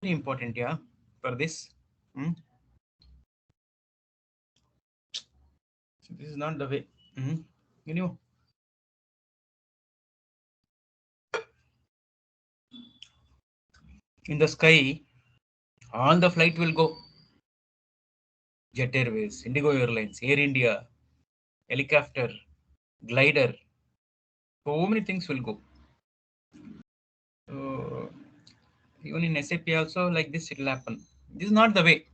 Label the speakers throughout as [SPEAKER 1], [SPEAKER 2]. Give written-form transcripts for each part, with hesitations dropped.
[SPEAKER 1] important, yeah, for this. Hmm? So this is not the way. Hmm? You know, in the sky, all the flight will go. Jet Airways, Indigo Airlines, Air India, helicopter, glider. So many things will go. So even in SAP also like this it will happen. This is not the way.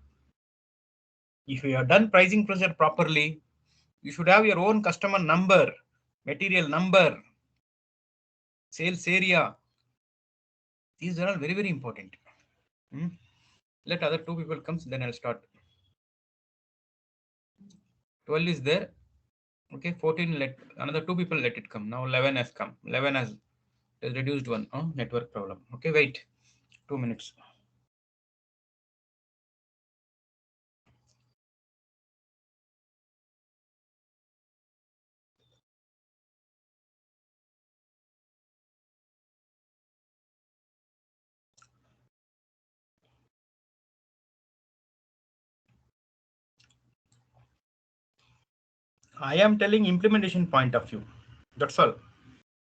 [SPEAKER 1] If you have done pricing procedure properly, you should have your own customer number, material number, sales area. These are all very, very important. Hmm? Let other two people come, then I'll start. 12 is there. Okay, 14, let another two people let it come. Now 11 has come. 11 has reduced one. Oh, network problem. Okay, wait. 2 minutes. I am telling implementation point of view. That's all.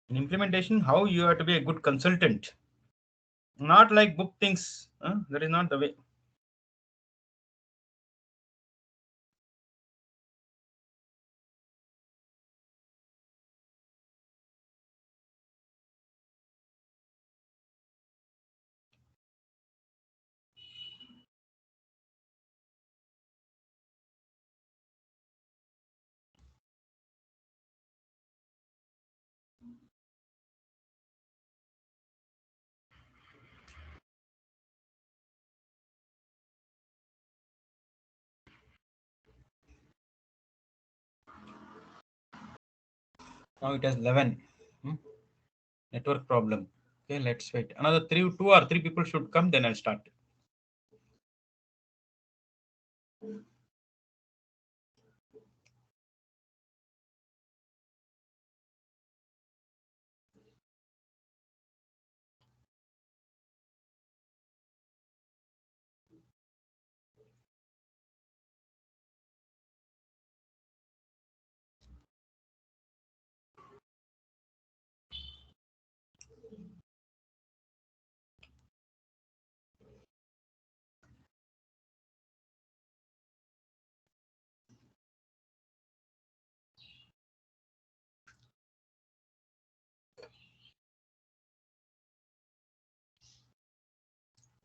[SPEAKER 1] In implementation, how you have to be a good consultant. Not like book things. That is not the way. Now it has 11. Hmm? Network problem. Okay, let's wait. Another two or three people should come, then I'll start.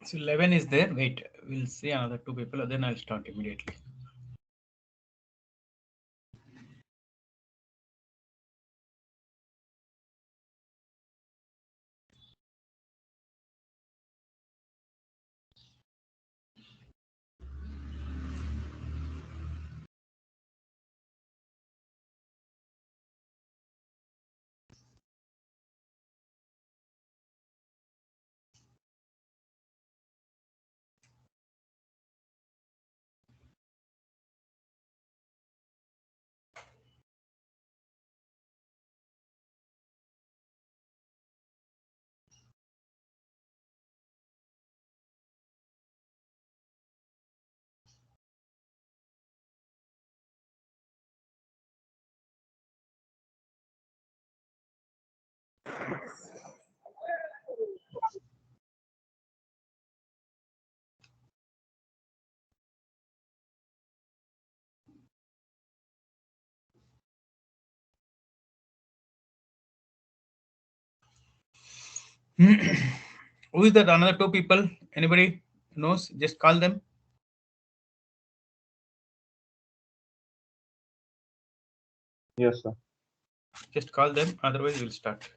[SPEAKER 1] So 11 is there. Wait, we'll see another two people, then I'll start immediately. Who is that another two people? Anybody knows? Just call them.
[SPEAKER 2] Yes, sir.
[SPEAKER 1] Just call them. Otherwise, we'll start.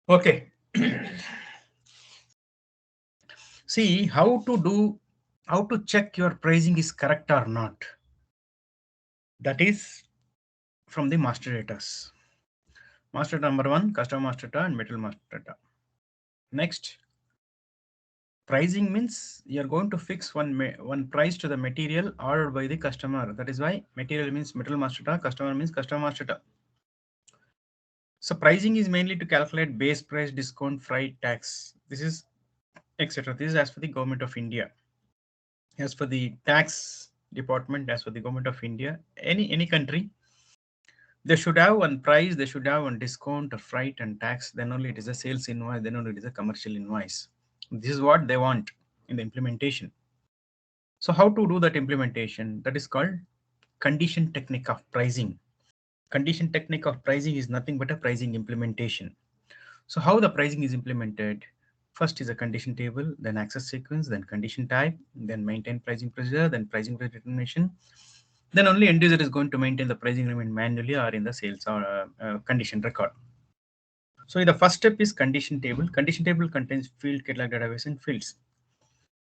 [SPEAKER 1] Okay. See how to check your pricing is correct or not. That is from the master data. Master data number one, customer master data and material master data. Next, pricing means you are going to fix one price to the material ordered by the customer. That is why material means material master data, customer means customer master data. So pricing is mainly to calculate base price, discount, freight, tax. This is etc. This is as for the government of India. As for the tax department, as for the government of India, any country, they should have one price, they should have one discount, a freight and tax. Then only it is a sales invoice. Then only it is a commercial invoice. This is what they want in the implementation. So how to do that implementation? That is called condition technique of pricing. Condition technique of pricing is nothing but a pricing implementation. So how the pricing is implemented? First is a condition table, then access sequence, then condition type, then maintain pricing procedure, then pricing determination. Then only end user is going to maintain the pricing element manually or in the sales or condition record. So the first step is condition table. Condition table contains field, catalog, database, and fields.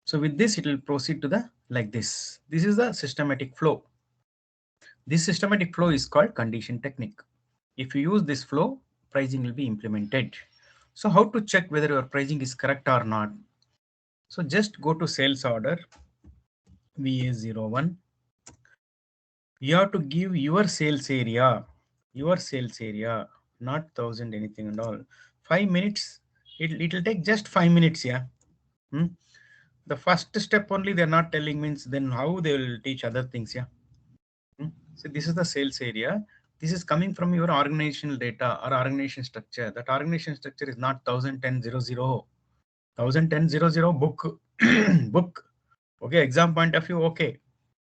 [SPEAKER 1] So with this, it will proceed to the like this. This is the systematic flow. This systematic flow is called condition technique. If you use this flow, pricing will be implemented. So how to check whether your pricing is correct or not? So just go to sales order VA01. You have to give your sales area, not 1,000 anything and all. 5 minutes. It'll take just 5 minutes. Yeah. Hmm? The first step only they're not telling means then how they will teach other things. Yeah. So this is the sales area. This is coming from your organizational data or organization structure. That organization structure is not 101000. 101000 book. Book. Okay, exam point of view, okay.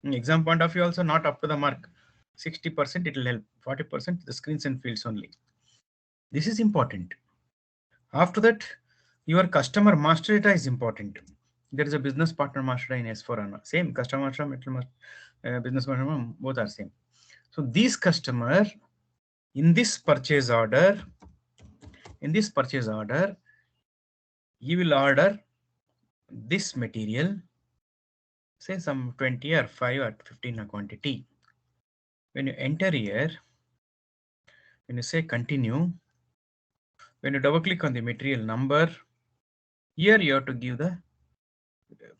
[SPEAKER 1] Exam point of view also not up to the mark. 60% it will help. 40% the screens and fields only. This is important. After that, your customer master data is important. There is a business partner master data in S4HANA. Same customer master, business partner, both are same. So these customer in this purchase order, you will order this material, say some 20 or 5 or 15 a quantity. When you enter here, when you say continue, when you double click on the material number, here you have to give the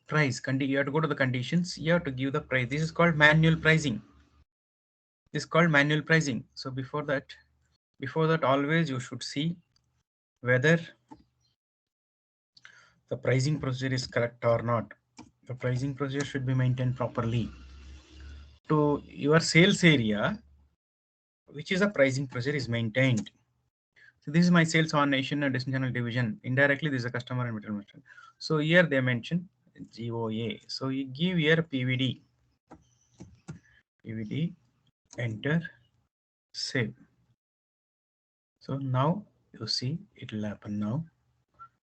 [SPEAKER 1] price. You have to go to the conditions. You have to give the price. This is called manual pricing. This is called manual pricing. So before that, always you should see whether the pricing procedure is correct or not. The pricing procedure should be maintained properly. To your sales area, which is a pricing procedure is maintained. So this is my sales on nation and channel division. Indirectly, this is a customer and material master. So here they mention GOA. So you give here PVD, enter, save. So now you see it will happen now.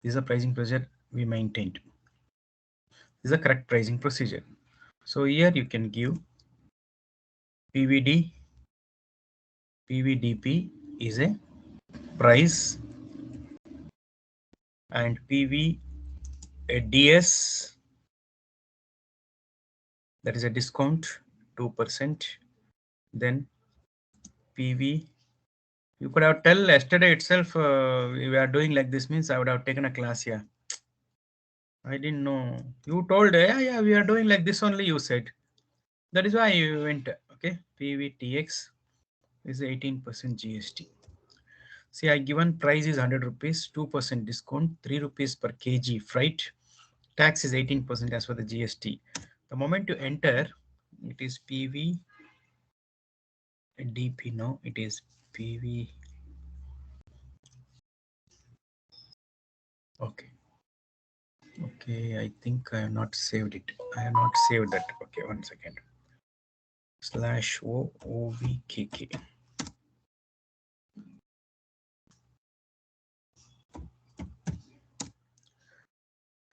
[SPEAKER 1] This is a pricing procedure we maintained. This is a correct pricing procedure. So here you can give PVDP is a price and PVDS, that is a discount 2%. Then PV, you could have tell yesterday itself we are doing like this means I would have taken a class here. I didn't know. You told yeah we are doing like this only, you said. That is why you went. Okay, PVTX is 18% GST. See, I given price is 100 rupees, 2% discount, 3 rupees per kg freight. Tax is 18% as for the GST. The moment you enter, it is PV DP. No, it is PV. Okay. Okay, I think I have not saved it. I have not saved that. Okay, 1 second. /OVKK.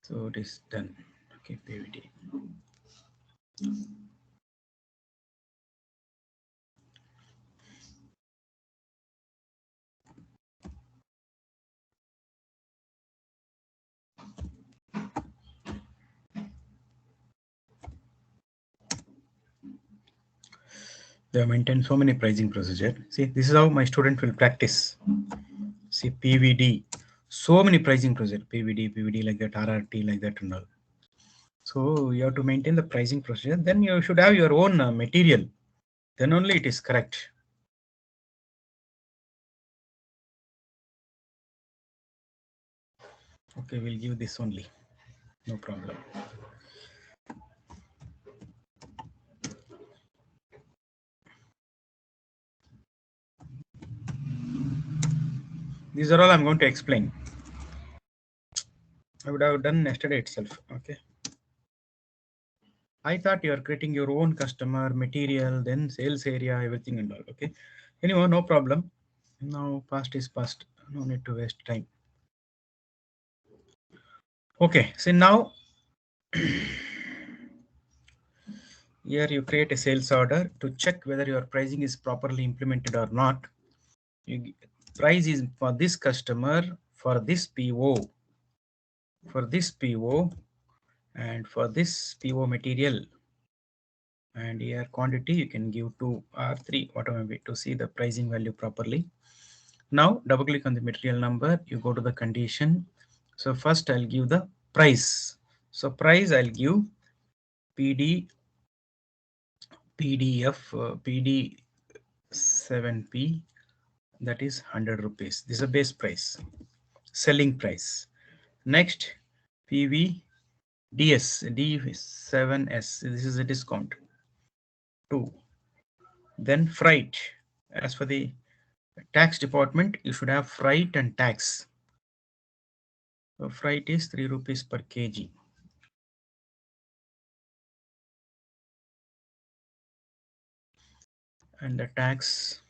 [SPEAKER 1] So it is done. Okay, PVD. They have maintained so many pricing procedure. See, this is how my student will practice. See, PVD, so many pricing procedure, PVD like that, RRT like that and all. So you have to maintain the pricing procedure. Then you should have your own material. Then only it is correct. Okay, we'll give this only. No problem. These are all I'm going to explain. I would have done yesterday itself. Okay. I thought you are creating your own customer material, then sales area, everything and all. Okay. Anyway, no problem. Now past is past. No need to waste time. Okay. So now here you create a sales order to check whether your pricing is properly implemented or not. Price is for this customer, for this PO, and for this PO material. And here quantity you can give 2 or 3, whatever may be, to see the pricing value properly. Now double click on the material number, you go to the condition. So first I'll give the price. So price I'll give PDF PD7P, that is 100 rupees. This is a base price, selling price. Next PV DS D7S, this is a discount 2. Then freight, as for the tax department you should have freight and tax. So freight is 3 rupees per kg. And the tax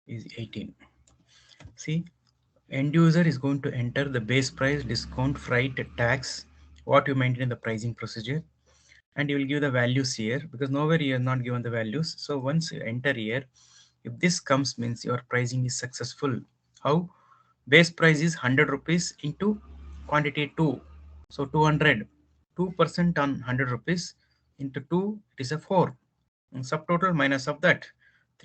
[SPEAKER 1] is 18. See, end user is going to enter the base price, discount, freight, tax, what you maintain in the pricing procedure, and you will give the values here because nowhere you have not given the values. So once you enter here, if this comes, means your pricing is successful. How? Base price is 100 rupees into quantity 2, so 200. 2% on 100 rupees into 2, it is a 4. And subtotal minus of that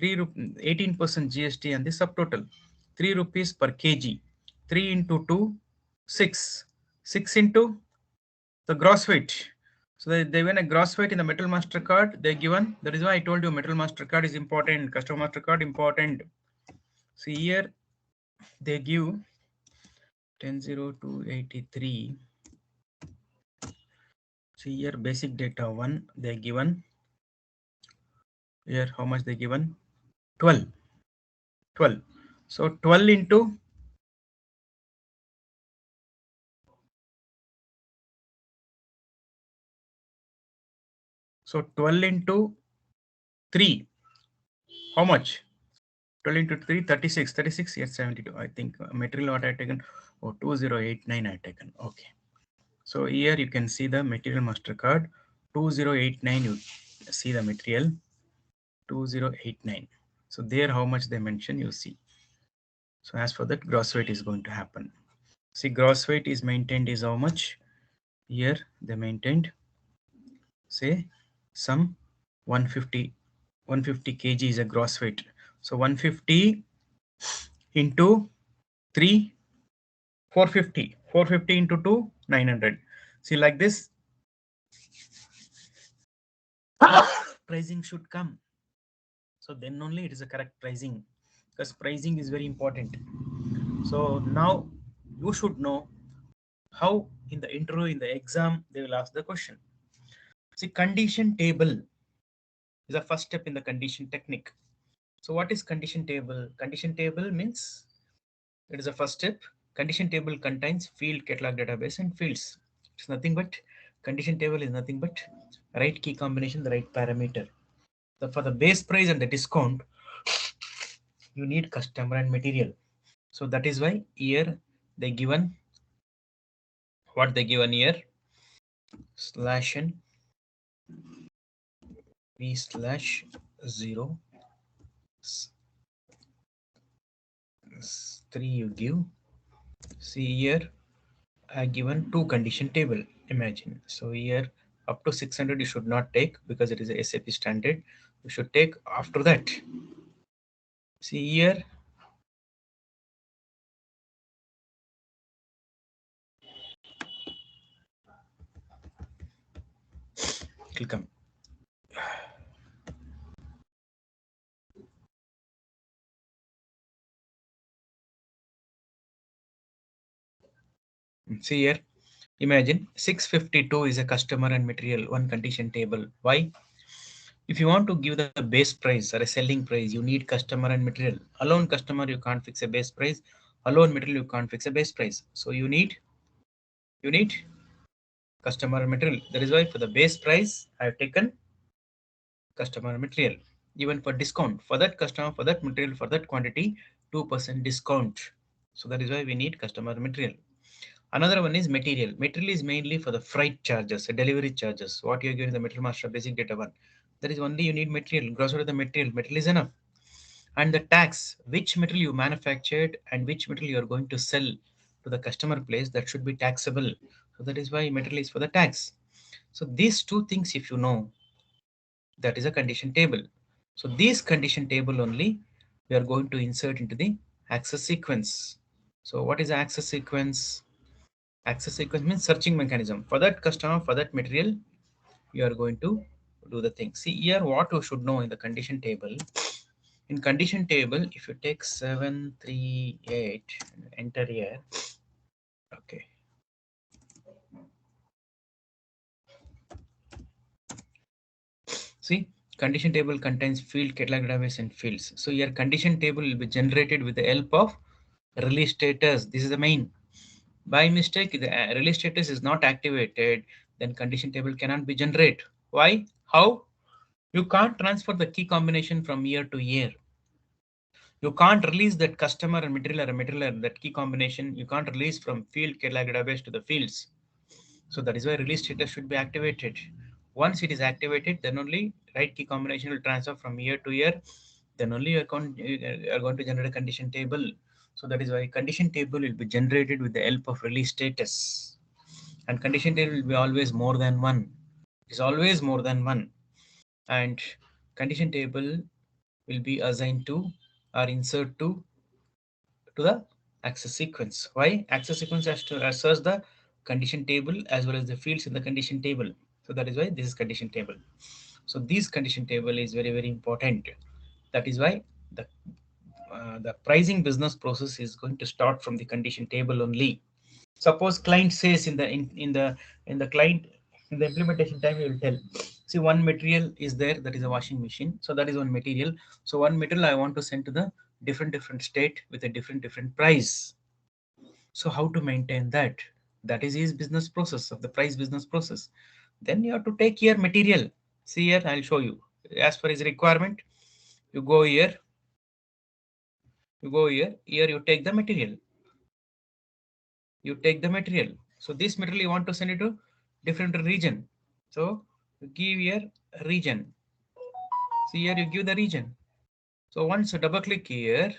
[SPEAKER 1] 18% GST and the subtotal 3 rupees per kg. 3 into 2, 6. 6 into the gross weight. So they win a gross weight in the Metal Master card. They're given. That is why I told you Metal Master card is important. Customer Master card important. See here they give 100283. See here basic data 1 they given. Here how much they given? 12. So 12 into so 12 into 3. How much? 12 into 3, 36. 36, yes, 72. I think material what I taken. Oh, 2089 I taken. Okay. So here you can see the material master card 2089. You see the material 2089. So there how much they mention you see. So as for that gross weight is going to happen. See gross weight is maintained is how much? Here they maintained say some 150 kg is a gross weight. So 150 into 3, 450 into 2, 900. See like this pricing should come. So then only it is a correct pricing, because pricing is very important. So now you should know how in the interview, in the exam, they will ask the question. See, condition table is the first step in the condition technique. So what is condition table? Condition table means it is the first step. Condition table contains field catalog database and fields. It's nothing but condition table is nothing but right key combination, the right parameter. So for the base price and the discount, you need customer and material. So that is why here they given what they given here slash n v slash 0 3 you give. See here I given 2 condition table. Imagine. So here up to 600 you should not take because it is a SAP standard. you should take after that. See here, click on. See here, imagine 652 is a customer and material, one condition table. Why? If you want to give the base price or a selling price, you need customer and material. Alone customer, you can't fix a base price. Alone material, you can't fix a base price. So you need customer and material. That is why for the base price, I have taken customer and material. Even for discount, for that customer, for that material, for that quantity, 2% discount. So that is why we need customer and material. Another one is material. Material is mainly for the freight charges, delivery charges. What you're giving the Material Master basic data one. That is only you need material. Gross out of the material. Material is enough. And the tax, which material you manufactured and which material you are going to sell to the customer place, that should be taxable. So that is why material is for the tax. So these two things, if you know, that is a condition table. So this condition table only we are going to insert into the access sequence. So what is the access sequence? Access sequence means searching mechanism. For that customer, for that material, you are going to do the thing. See here what you should know in the condition table. In condition table, if you take 738 and enter here, okay. See, condition table contains field, catalog database, and fields. So your condition table will be generated with the help of release status. This is the main. By mistake, the release status is not activated, then condition table cannot be generated. Why? How? You can't transfer the key combination from year to year. You can't release that customer and material, that key combination. You can't release from field catalog database to the fields. So that is why release status should be activated. Once it is activated, then only right key combination will transfer from year to year. Then only you are going to generate a condition table. So that is why condition table will be generated with the help of release status. And condition table will be always more than one. It's always more than one. And condition table will be assigned to or insert to the access sequence. Why? Access sequence has to search the condition table as well as the fields in the condition table. So that is why this is condition table. So this condition table is very, very important. That is why the pricing business process is going to start from the condition table only. Suppose client says in the client in the implementation time, you will tell, see, one material is there, that is a washing machine. So that is one material. So one material I want to send to the different state with a different price. So how to maintain that? That is his business process of the price business process. Then you have to take your material. See here, I'll show you. As per his requirement, you go here, here you take the material. You take the material. So this material you want to send it to different region. So you give here region. See here, you give the region. So once you double click here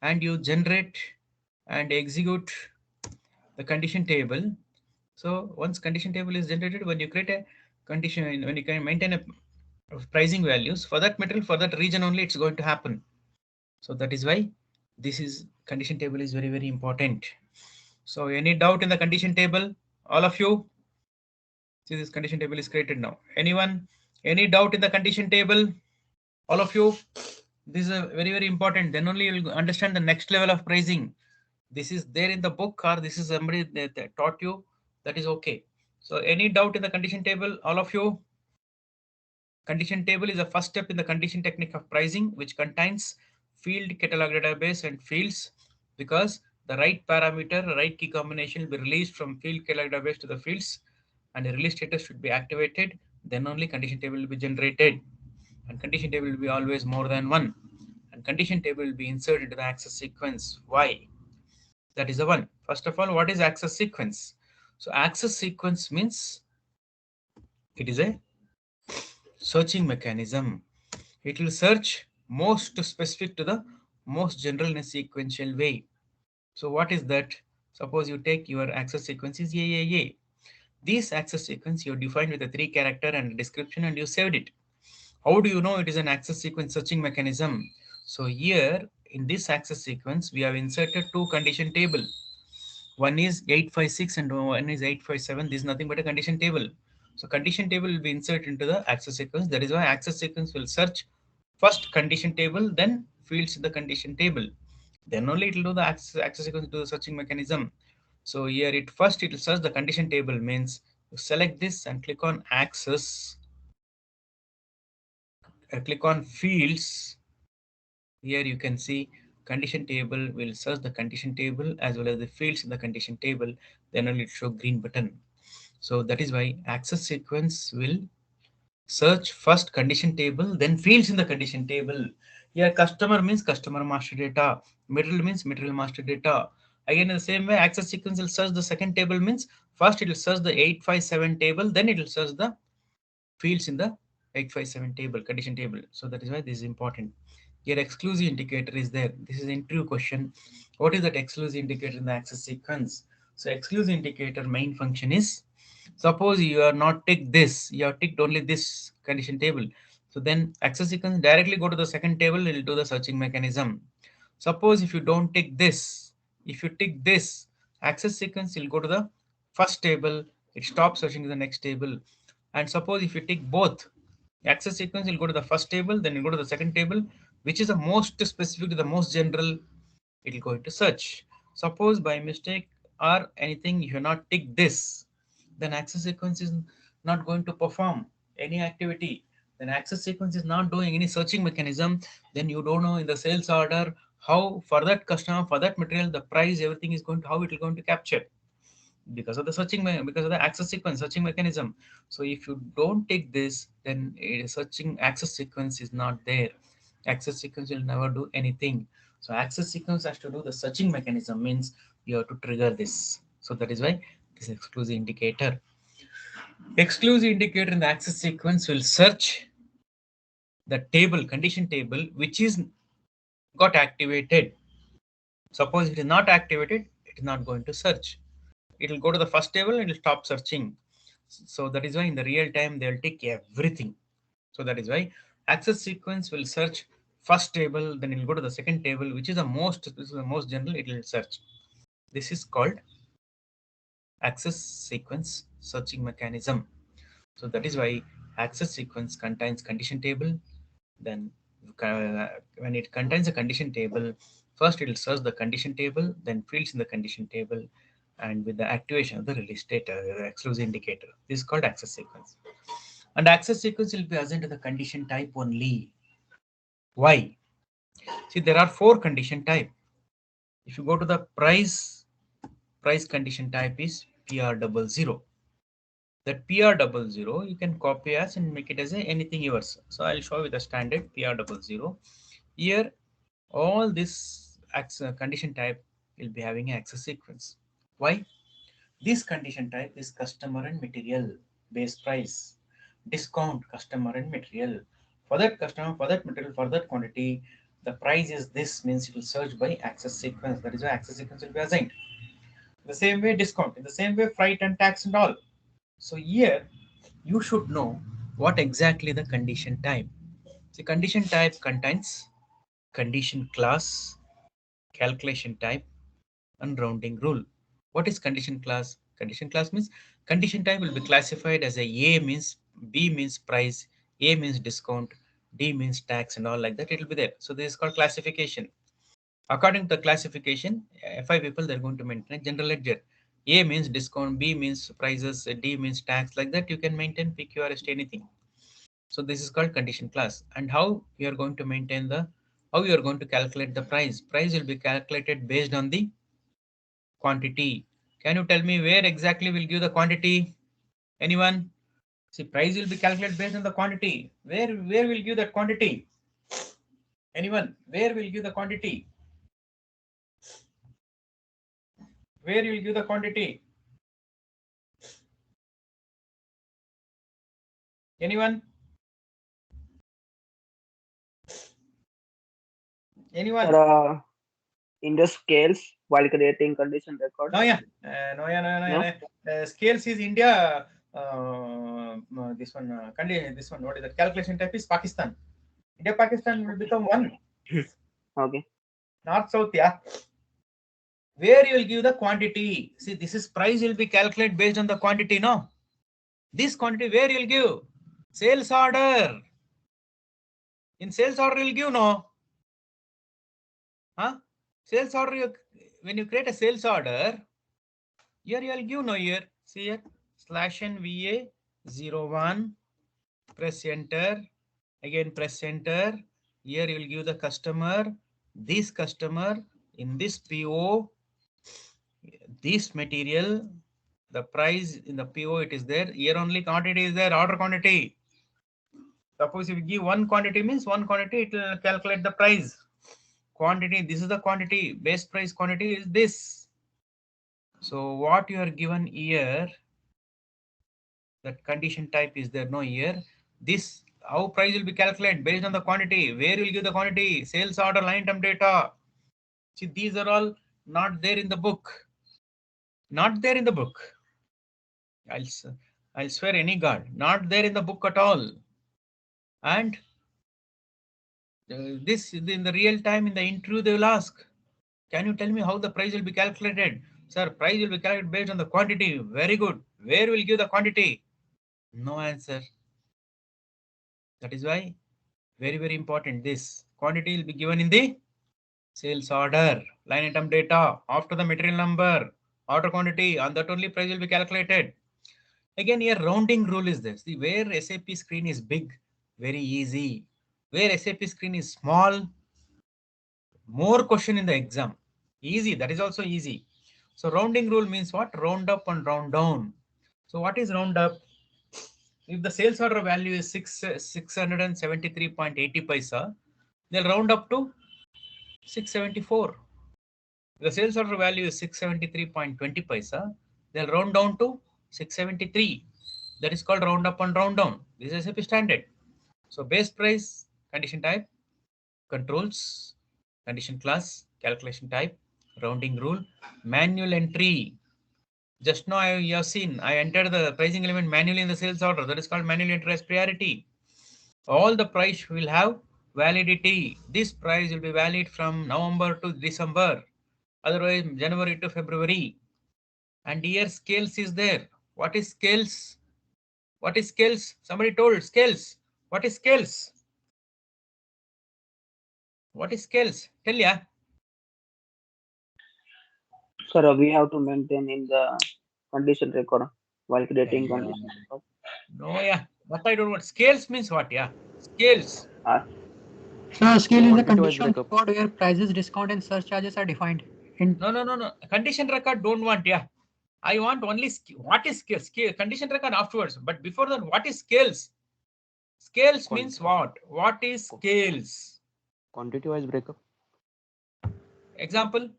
[SPEAKER 1] and you generate and execute the condition table. So once condition table is generated, when you create a condition, when you can maintain a pricing values for that material, for that region only, it's going to happen. So that is why this is condition table is very, very important. So any doubt in the condition table, all of you? See, this condition table is created now. Anyone? Any doubt in the condition table? All of you? This is a very, very important. Then only you will understand the next level of pricing. This is there in the book or this is somebody that taught you. That is okay. So any doubt in the condition table? All of you? Condition table is the first step in the condition technique of pricing, which contains field catalog database and fields, because the right parameter, right key combination will be released from field catalog database to the fields, and a release status should be activated. Then only condition table will be generated, and condition table will be always more than one. And condition table will be inserted into the access sequence. Why? That is the one. First of all, what is access sequence? So access sequence means it is a searching mechanism. It will search most specific to the most general in a sequential way. So what is that? Suppose you take your access sequence is AAA. This access sequence you defined with a 3 character and a description and you saved it. How do you know it is an access sequence searching mechanism? So here in this access sequence, we have inserted two condition table. One is 856 and one is 857. This is nothing but a condition table. So condition table will be inserted into the access sequence. That is why access sequence will search first condition table, then fields in the condition table. Then only it will do the access sequence to the searching mechanism. So here it will search the condition table, means you select this and click on access, click on fields. Here you can see condition table will search the condition table as well as the fields in the condition table. Then only it show green button. So that is why access sequence will search first condition table, then fields in the condition table. Here customer means customer master data, material means material master data. Again in the same way, access sequence will search the second table, means first it will search the 857 table, then it will search the fields in the 857 table, condition table. So that is why this is important. Your exclusive indicator is there. This is an interview question. What is that exclusive indicator in the access sequence? So exclusive indicator main function is, suppose you are not ticked this, you have ticked only this condition table. So then access sequence directly go to the second table, it will do the searching mechanism. Suppose if you don't tick this, if you tick this, access sequence will go to the first table, it stops searching to the next table. And suppose if you tick both, access sequence will go to the first table, then you go to the second table, which is the most specific to the most general, it will go into search. Suppose by mistake or anything you have not ticked this, then access sequence is not going to perform any activity. Then access sequence is not doing any searching mechanism. Then you don't know in the sales order how for that customer, for that material, the price, everything is going to, how it will going to capture, because of the because of the access sequence searching mechanism. So if you don't take this, then a searching access sequence is not there. Access sequence will never do anything. So access sequence has to do the searching mechanism, means you have to trigger this. So that is why this exclusive indicator. Exclusive indicator in the access sequence will search the table, condition table, which is got activated. Suppose it is not activated, it is not going to search. It will go to the first table and it will stop searching. So that is why in the real time they will take everything. So that is why access sequence will search first table, then it will go to the second table, which is the most general, it will search. This is called access sequence searching mechanism. So that is why access sequence contains condition table. Then when it contains a condition table, first it will search the condition table, then fields in the condition table, and with the activation of the release data, the exclusive indicator. This is called access sequence. And access sequence will be assigned to the condition type only. Why? See, there are 4 condition type. If you go to the price condition type is PR00. That PR00 you can copy as and make it as anything yours. So I'll show you the standard PR00. Here, all this condition type will be having an access sequence. Why? This condition type is customer and material, base price, discount, customer and material. For that customer, for that material, for that quantity, the price is this, means it will search by access sequence. That is why access sequence will be assigned. The same way discount, in the same way freight and tax and all. So here you should know what exactly the condition type. The condition type contains condition class, calculation type, and rounding rule. What is condition class? Condition class means condition type will be classified as A means, B means price, A means discount, D means tax and all like that. It will be there. So this is called classification. According to the classification, FI people they're going to maintain a general ledger. A means discount, B means prices, D means tax, like that you can maintain PQRST anything. So this is called condition class. And how you are going to maintain how you are going to calculate the price. Price will be calculated based on the quantity. Can you tell me where exactly will give the quantity? Anyone? See, price will be calculated based on the quantity. Where will give that quantity? Anyone? Where will give the quantity? Where will give the quantity? Anyone? Anyone?
[SPEAKER 2] In the scales while creating condition record.
[SPEAKER 1] No, yeah. No. Scales is India. this one, this one, what is that? Calculation type is Pakistan. India, Pakistan will become one.
[SPEAKER 2] Okay.
[SPEAKER 1] North, south, yeah. Where you will give the quantity. See, this is price will be calculated based on the quantity, no? This quantity, where you will give? Sales order. In sales order, you will give, no? Huh? Sales order, when you create a sales order, here you will give, no, here. See here, /NVA 01, press enter, again press enter. Here you will give the customer, this customer, in this PO, this material, the price in the PO, it is there. Here only quantity is there, order quantity. Suppose if you give one quantity, means one quantity, it will calculate the price. Quantity, this is the quantity, base price quantity is this. So what you are given here, that condition type is there, no here. This, how price will be calculated based on the quantity. Where will give the quantity? Sales order, line item data. See, these are all not there in the book. Not there in the book. I'll swear any god. Not there in the book at all. And this in the real time in the interview they will ask, can you tell me how the price will be calculated? Sir, price will be calculated based on the quantity. Very good. Where will give the quantity? No answer. That is why very, very important. This quantity will be given in the sales order, line item data, after the material number, order quantity, and that only price will be calculated. Again, here rounding rule is this. See, where SAP screen is big, very easy. Where SAP screen is small, more question in the exam. Easy, that is also easy. So rounding rule means what? Round up and round down. So what is round up? If the sales order value is 673.80 paisa, they'll round up to 674. The sales order value is 673.20 paisa, they'll round down to 673. That is called round up and round down. This is SAP standard. So base price, condition type, controls, condition class, calculation type, rounding rule, manual entry. Just now you have seen, I entered the pricing element manually in the sales order. That is called manual entry as priority. All the price will have validity. This price will be valid from November to December. Otherwise, January to February. And here scales is there. What is scales? What is scales? Somebody told scales. What is scales? What is scales? Tell ya.
[SPEAKER 2] Sir, we have to maintain in the condition record while creating condition record.
[SPEAKER 1] No, yeah. What I don't want. Scales means what? Yeah. Scales.
[SPEAKER 3] So scale is a
[SPEAKER 4] Quantity-wise
[SPEAKER 3] condition
[SPEAKER 4] breakup.
[SPEAKER 3] record where prices, discount, and surcharges are defined.
[SPEAKER 1] No. Condition record don't want. Yeah. I want only what is scale? Condition record afterwards. But before that, what is scales? Scales means what? What is scales?
[SPEAKER 4] Quantity-wise breakup.
[SPEAKER 1] Example.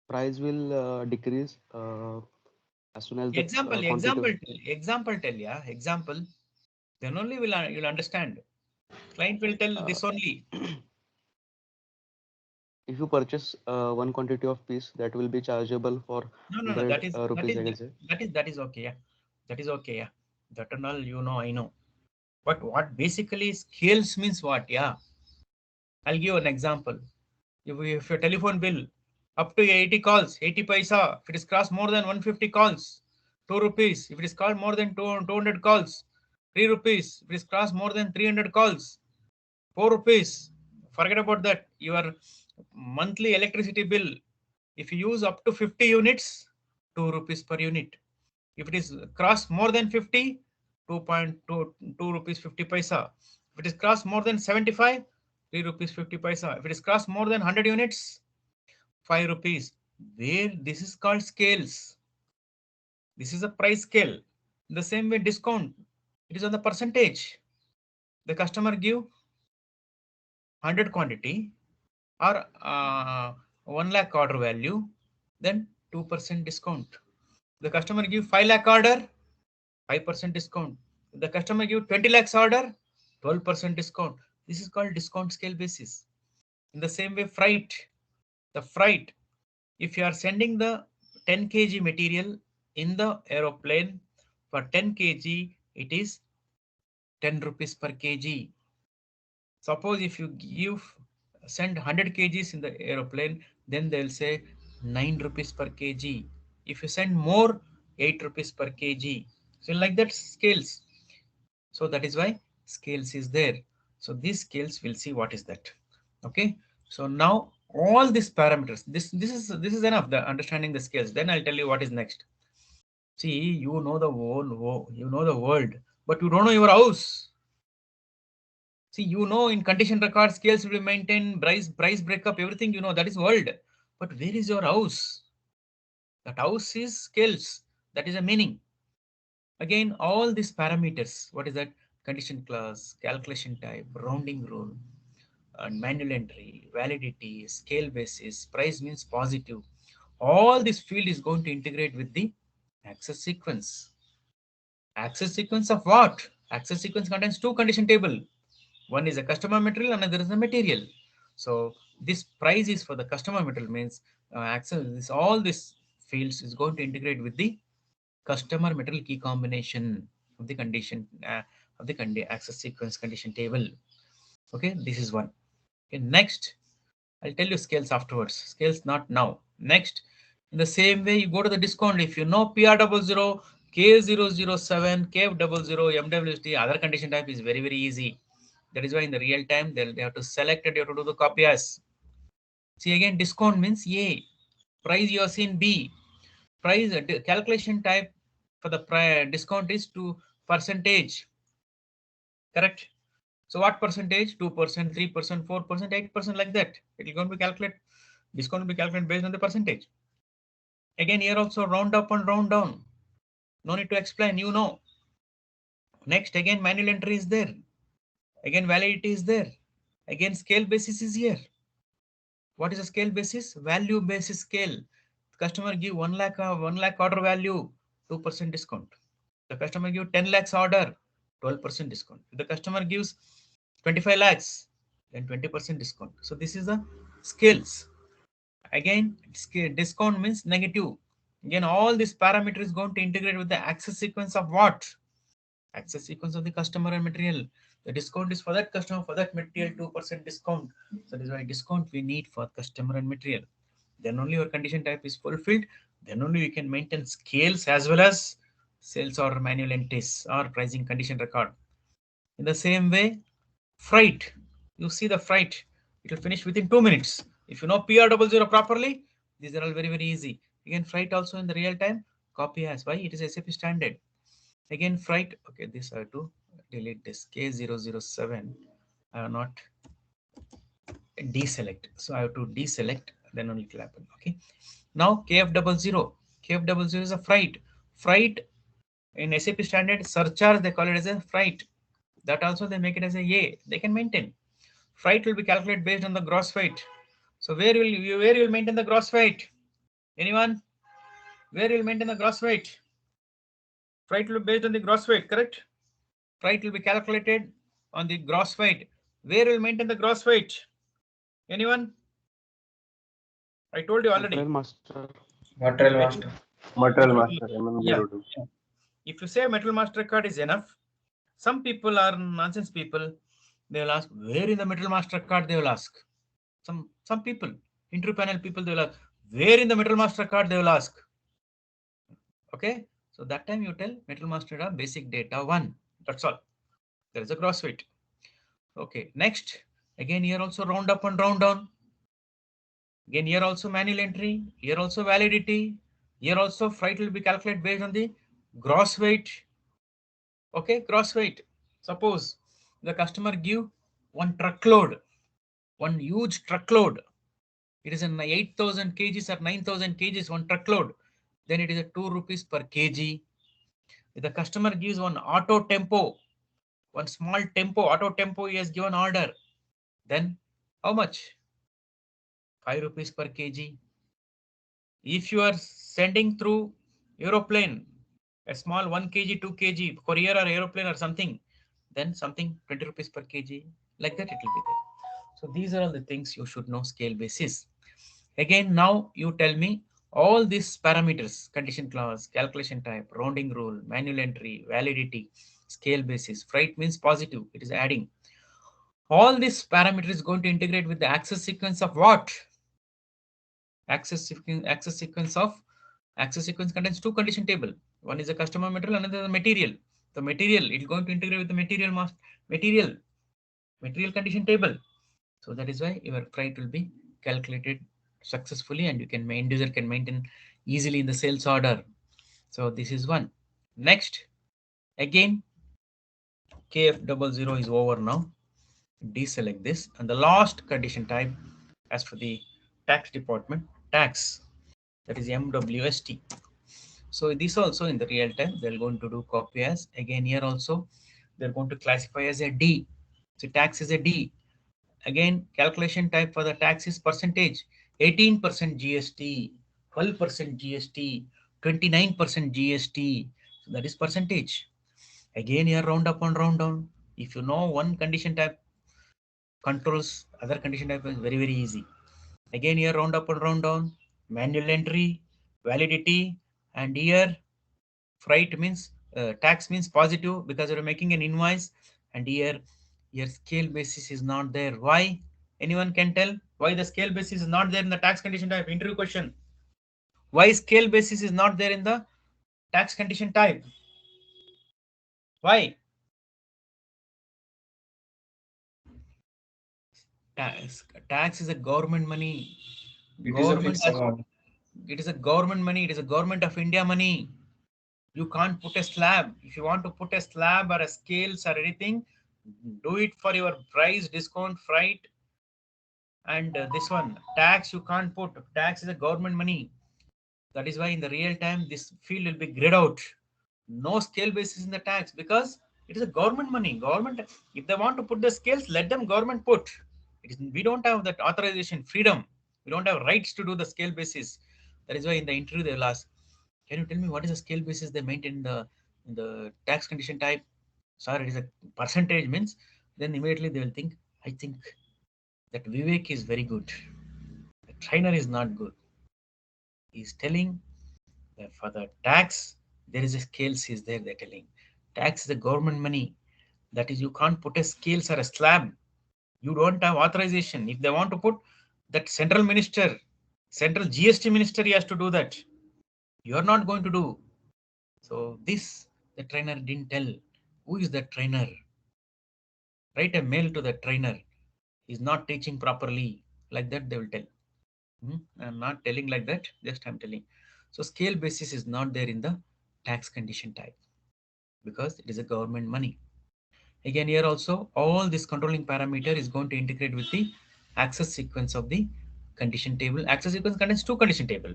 [SPEAKER 4] Price will decrease as soon as the
[SPEAKER 1] Example tell, yeah. Example. Then only you'll understand. Client will tell this only.
[SPEAKER 4] If you purchase one quantity of piece, that will be chargeable for
[SPEAKER 1] No.
[SPEAKER 4] 100 rupees, I can say.
[SPEAKER 1] That is okay. Yeah. That is okay. Yeah. That and all, I know. But what basically scales means what? Yeah. I'll give you an example. If your telephone bill up to 80 calls, 80 paisa, if it is crossed more than 150 calls, 2 rupees. If it is called more than 200 calls, 3 rupees. If it is crossed more than 300 calls, 4 rupees. Forget about that. Your monthly electricity bill, if you use up to 50 units, 2 rupees per unit. If it is crossed more than 50, 2.2 rupees 50 paisa. If it is crossed more than 75, 3 rupees 50 paisa. If it is crossed more than 100 units, 5 rupees. Where this is called scales. This is a price scale. In the same way, discount, it is on the percentage. The customer give 100 quantity or 1 lakh order value, then 2% discount. The customer give 5 lakh order, 5% discount. If the customer give 20 lakhs order, 12% discount. This is called discount scale basis. In the same way, freight. The freight, if you are sending the 10 kg material in the aeroplane for 10 kg, it is 10 rupees per kg. Suppose if you send 100 kgs in the aeroplane, then they'll say 9 rupees per kg. If you send more, 8 rupees per kg. So like that scales. So that is why scales is there. So these scales, we'll see what is that. Okay. So now all these parameters, this is enough. The understanding the scales. Then I'll tell you what is next. See, you know the world, but you don't know your house. See, in condition record, scales will be maintained, price breakup, everything that is world. But where is your house? That house is scales. That is a meaning. Again, all these parameters, what is that? Condition class, calculation type, rounding rule, and manual entry, validity, scale basis, price means positive. All this field is going to integrate with the access sequence. Access sequence of what? Access sequence contains two condition table. One is a customer material, another is a material. So this price is for the customer material, means access all these fields is going to integrate with the customer material key combination of the condition access sequence condition table. Okay, this is one. Okay, next I'll tell you scales afterwards. Scales not now. Next, in the same way, you go to the discount. If you know PR00, K007, KF00, MWST, other condition type is very, very easy. That is why in the real time, they have to select it, you have to do the copy as. See again, discount means A. Price you have seen B. Price calculation type for the discount is to percentage. Correct? So what percentage? 2%, 3%, 4%, 8%, like that. It is going to be calculated. Discount will be calculated based on the percentage. Again, here also round up and round down. No need to explain, you know. Next, again, manual entry is there. Again, validity is there. Again, scale basis is here. What is the scale basis? Value basis scale. The customer give 1 lakh order value, 2% discount. The customer give 10 lakhs order, 12% discount. If the customer gives 25 lakhs, then 20% discount. So this is the scales. Again, discount means negative. Again, all these parameters is going to integrate with the access sequence of what? Access sequence of the customer and material. The discount is for that customer, for that material, 2% discount. So that is why discount we need for customer and material. Then only your condition type is fulfilled. Then only we can maintain scales as well as sales or manual entries or pricing condition record. In the same way, freight. You see the freight. It will finish within 2 minutes. If you know PR00 properly, these are all very, very easy. Again, freight also in the real time, copy as. Why? It is SAP standard. Again, freight. Okay, this I have to delete this K007. I have not deselect. So I have to deselect, then only it will happen. Okay. Now KF00. KF00 is a freight. Freight in SAP standard surcharge, they call it as a freight. That also they make it as a A. They can maintain. Freight will be calculated based on the gross weight. So where will you maintain the gross weight? Anyone? Where you will maintain the gross weight? Freight will be based on the gross weight, correct? Freight will be calculated on the gross weight. Where will maintain the gross weight? Anyone? I told you already.
[SPEAKER 4] Material master.
[SPEAKER 5] Material master.
[SPEAKER 2] Material master.
[SPEAKER 1] Yeah.
[SPEAKER 2] MM02.
[SPEAKER 1] If you say material master card is enough, some people are nonsense people. They will ask, where in the material master card? They will ask. Some people, interview panel people, they will ask, where in the material master card? They will ask. Okay. So that time you tell material master data basic data 1. That's all. There is a gross weight. Okay. Next, again here also round up and round down. Again here also manual entry. Here also validity. Here also freight will be calculated based on the gross weight. Okay, gross weight. Suppose the customer give one truckload, one huge truckload. It is an 8,000 kgs or 9,000 kgs, one truckload. Then it is a 2 rupees per kg. If the customer gives one auto tempo, one small tempo, auto tempo, he has given order. Then how much? 5 rupees per kg. If you are sending through aeroplane, a small 1 kg, 2 kg, courier or aeroplane or something, then something 20 rupees per kg, like that it will be there. So these are all the things you should know scale basis. Again, now you tell me All these parameters, condition clause, calculation type, rounding rule, manual entry, validity, scale basis, freight means positive, it is adding. All these parameters is going to integrate with the access sequence of what? Access sequence contains two condition table. One is a customer material, another is the material. The material, it is going to integrate with the material condition table. So that is why your freight will be calculated successfully, and you can end user can maintain easily in the sales order. So this is one. Next, again, KF00 is over now. Deselect this, and the last condition type, as for the tax department, tax, that is MWST. So this also in the real time they're going to do copy as. Again here also they're going to classify as a D. So tax is a D. Again, calculation type for the tax is percentage. 18% GST, 12% GST, 29% GST. So that is percentage. Again here round up and round down. If you know one condition type controls other condition type is very easy. Again here round up and round down. Manual entry, validity, and here freight means tax means positive because you're making an invoice, and here your scale basis is not there. Why? Anyone can tell why the scale basis is not there in the tax condition type? Interview question. Why scale basis is not there in the tax condition type? Why? Tax is a government money.
[SPEAKER 5] It is a
[SPEAKER 1] Government
[SPEAKER 5] fixed
[SPEAKER 1] has,
[SPEAKER 5] amount.
[SPEAKER 1] it is a government money. It is a government of India money. You can't put a slab. If you want to put a slab or a scales or anything, do it for your price, discount, freight, and this one tax you can't put. Tax is a government money. That is why in the real time this field will be grayed out. No scale basis in the tax because it is a government money. Government, if they want to put the scales, let them government put. It is, we don't have that authorization, freedom. We don't have rights to do the scale basis. That is why in the interview they will ask, can you tell me what is the scale basis they maintain in the tax condition type? Sir, it is a percentage means, then immediately they will think, I think that Vivek is very good. The trainer is not good. He is telling that for the tax, there is a scales is there, they're telling. Tax is a government money. That is, you can't put a scales or a slab. You don't have authorization. If they want to put that central minister, central GST minister, he has to do that. You are not going to do. So this, the trainer didn't tell. Who is the trainer? Write a mail to the trainer. He's not teaching properly. Like that they will tell. I'm not telling like that, just I'm telling. So scale basis is not there in the tax condition type because it is a government money. Again here also all this controlling parameter is going to integrate with the access sequence of the condition table. Access sequence contains two condition table.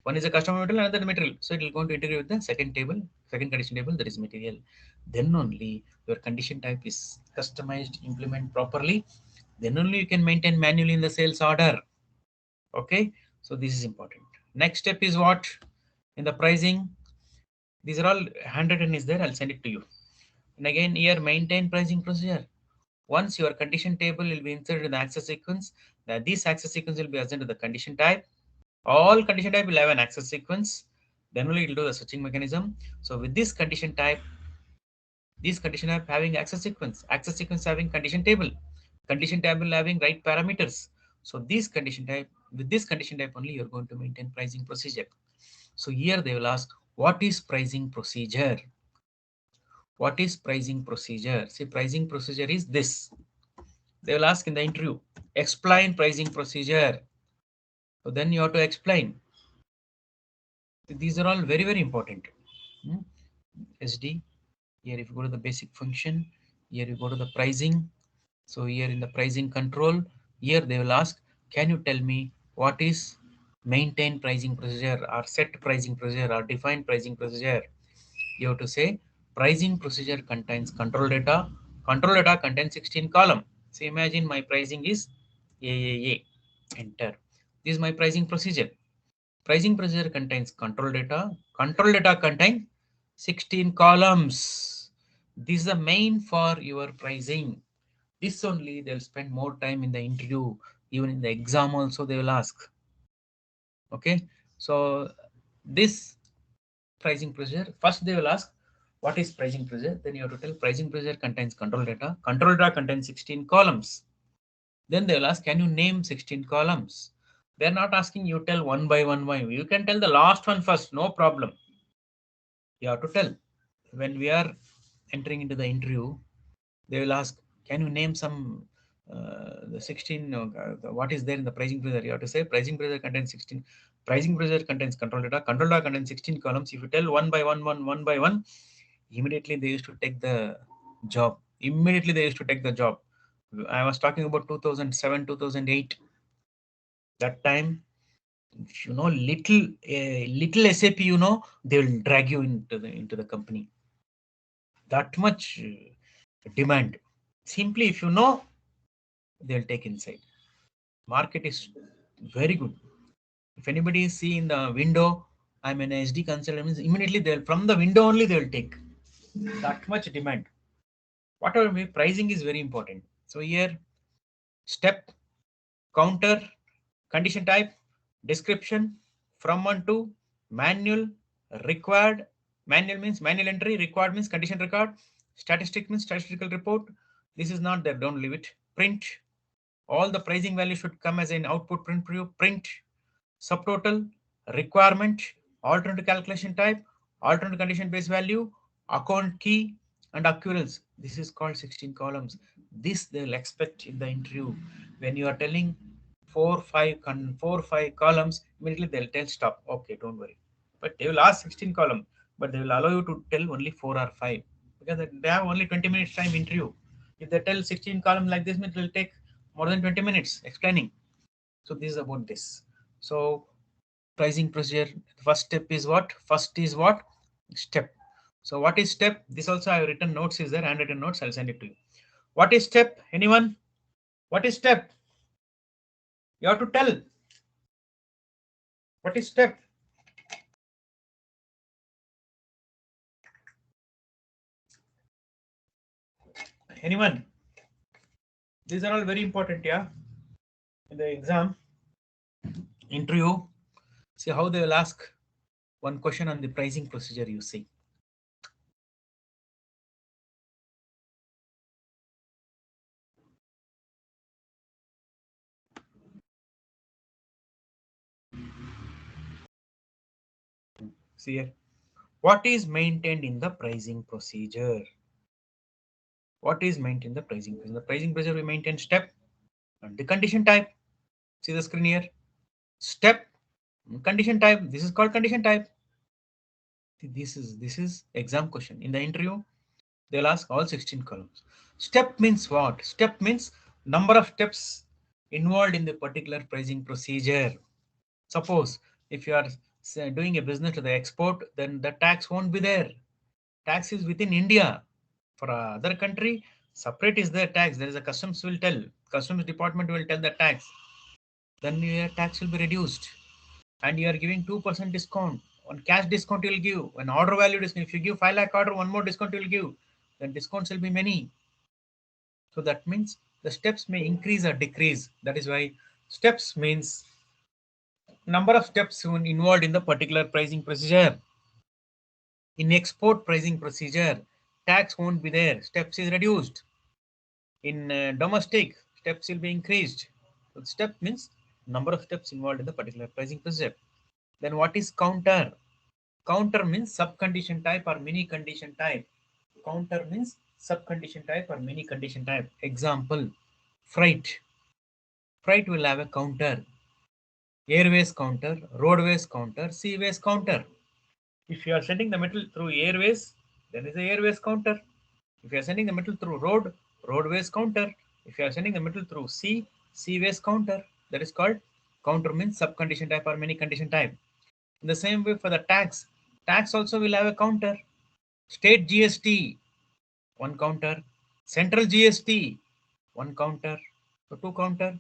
[SPEAKER 1] One is a customer material, another material. So it will going to integrate with the second table, second condition table, that is material. Then only your condition type is customized, implement properly. Then only you can maintain manually in the sales order. Okay, so this is important. Next step is what? In the pricing, these are all handwritten is there. I'll send it to you. And again here maintain pricing procedure. Once your condition table will be inserted in the access sequence, that this access sequence will be assigned to the condition type. All condition type will have an access sequence. Then only it will do the switching mechanism. So with this condition type having access sequence having condition table having right parameters. So this condition type, with this condition type only you're going to maintain pricing procedure. So here they will ask, what is pricing procedure? What is pricing procedure? See, pricing procedure is this. They will ask in the interview, explain pricing procedure. So then you have to explain. These are all very important. SD. Here if you go to the basic function, here you go to the pricing. So here in the pricing control, here they will ask, can you tell me what is maintain pricing procedure or set pricing procedure or define pricing procedure? You have to say pricing procedure contains control data. Control data contains 16 column. So imagine my pricing is AAA. Enter. This is my pricing procedure. Pricing procedure contains control data. Control data contains 16 columns. This is the main for your pricing. This only they'll spend more time in the interview, even in the exam also they will ask. Okay, So this pricing procedure, first they will ask what is pricing procedure, then you have to tell pricing procedure contains control data. Control data contains 16 columns. Then they will ask, can you name 16 columns? They're not asking you tell one by one by. You can tell the last one first, no problem. You have to tell. When we are entering into the interview, they will ask, can you name some the 16 what is there in the pricing procedure? You have to say pricing procedure contains 16. Pricing procedure contains control data. Control data contains 16 columns. If you tell one by one by one, immediately they used to take the job. Immediately they used to take the job. I was talking about 2007, 2008. That time, if you know little SAP, you know, they will drag you into the company. That much demand. Simply, if you know, they'll take inside. Market is very good. If anybody is see in the window, I'm an SD consultant, means immediately they'll from the window only they'll take. That much demand. Whatever way, pricing is very important. So here, step, counter, condition type, description, from 1 to manual, required. Manual means manual entry, required means condition record, statistic means statistical report. This is not there, don't leave it. Print. All the pricing value should come as an output print preview. Print, subtotal, requirement, alternate calculation type, alternate condition based value, account key, and accruals. This is called 16 columns. This they'll expect in the interview. When you are telling 4 5 columns, immediately they'll tell stop. Okay, don't worry. But they will ask 16 column, but they will allow you to tell only 4 or 5 because they have only 20 minutes time interview. If they tell 16 column like this, it will take more than 20 minutes explaining. So this is about this. So pricing procedure, first step is what? First is what? Step. So what is step? This also I have written notes is there, handwritten notes. I'll send it to you. What is step? Anyone? What is step? You have to tell. What is step? Anyone? These are all very important, yeah. In the exam, interview, see how they will ask one question on the pricing procedure, you see. See here. What is maintained in the pricing procedure? What is maintained in the pricing procedure? The pricing procedure we maintain step and the condition type. See the screen here. Step, condition type. This is called condition type. This is exam question. In the interview, they'll ask all 16 columns. Step means what? Step means number of steps involved in the particular pricing procedure. Suppose if you are doing a business to the export, then the tax won't be there. Tax is within India. For other country, separate is their tax. There is a customs will tell. Customs department will tell the tax. Then your tax will be reduced. And you are giving 2% discount. On cash discount you will give. An order value discount. If you give 5 lakh order, one more discount you will give. Then discounts will be many. So that means the steps may increase or decrease. That is why steps means number of steps involved in the particular pricing procedure. In export pricing procedure, tax won't be there. Steps is reduced. In domestic, steps will be increased. So step means number of steps involved in the particular pricing procedure. Then what is counter? Counter means subcondition type or mini condition type. Counter means subcondition type or mini condition type. Example, freight. Freight will have a counter. Airways counter, roadways counter, seaways counter. If you are sending the metal through airways, then is a airways counter. If you are sending the metal through road, roadways counter. If you are sending the metal through sea, seaways counter. That is called counter means subcondition type or many condition type. In the same way for the tax, tax also will have a counter. State GST, one counter. Central GST, one counter. So two counter.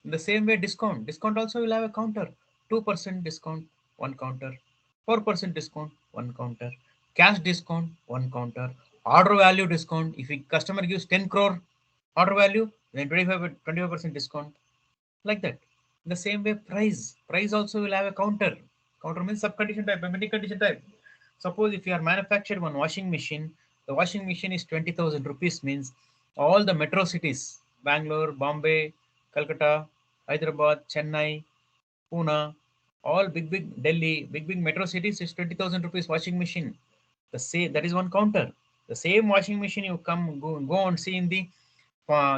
[SPEAKER 1] In the same way discount, discount also will have a counter. 2% discount, one counter. 4% discount, one counter. Cash discount, one counter. Order value discount, if a customer gives 10 crore order value, then 25% discount. Like that. In the same way, price also will have a counter. Counter means subcondition type, many condition type. Suppose if you are manufactured one washing machine, the washing machine is 20,000 rupees, means all the metro cities, Bangalore, Bombay, Calcutta, Hyderabad, Chennai, Pune, all big Delhi, big metro cities is 20,000 rupees washing machine. The same, that is one counter. The same washing machine you go and see in the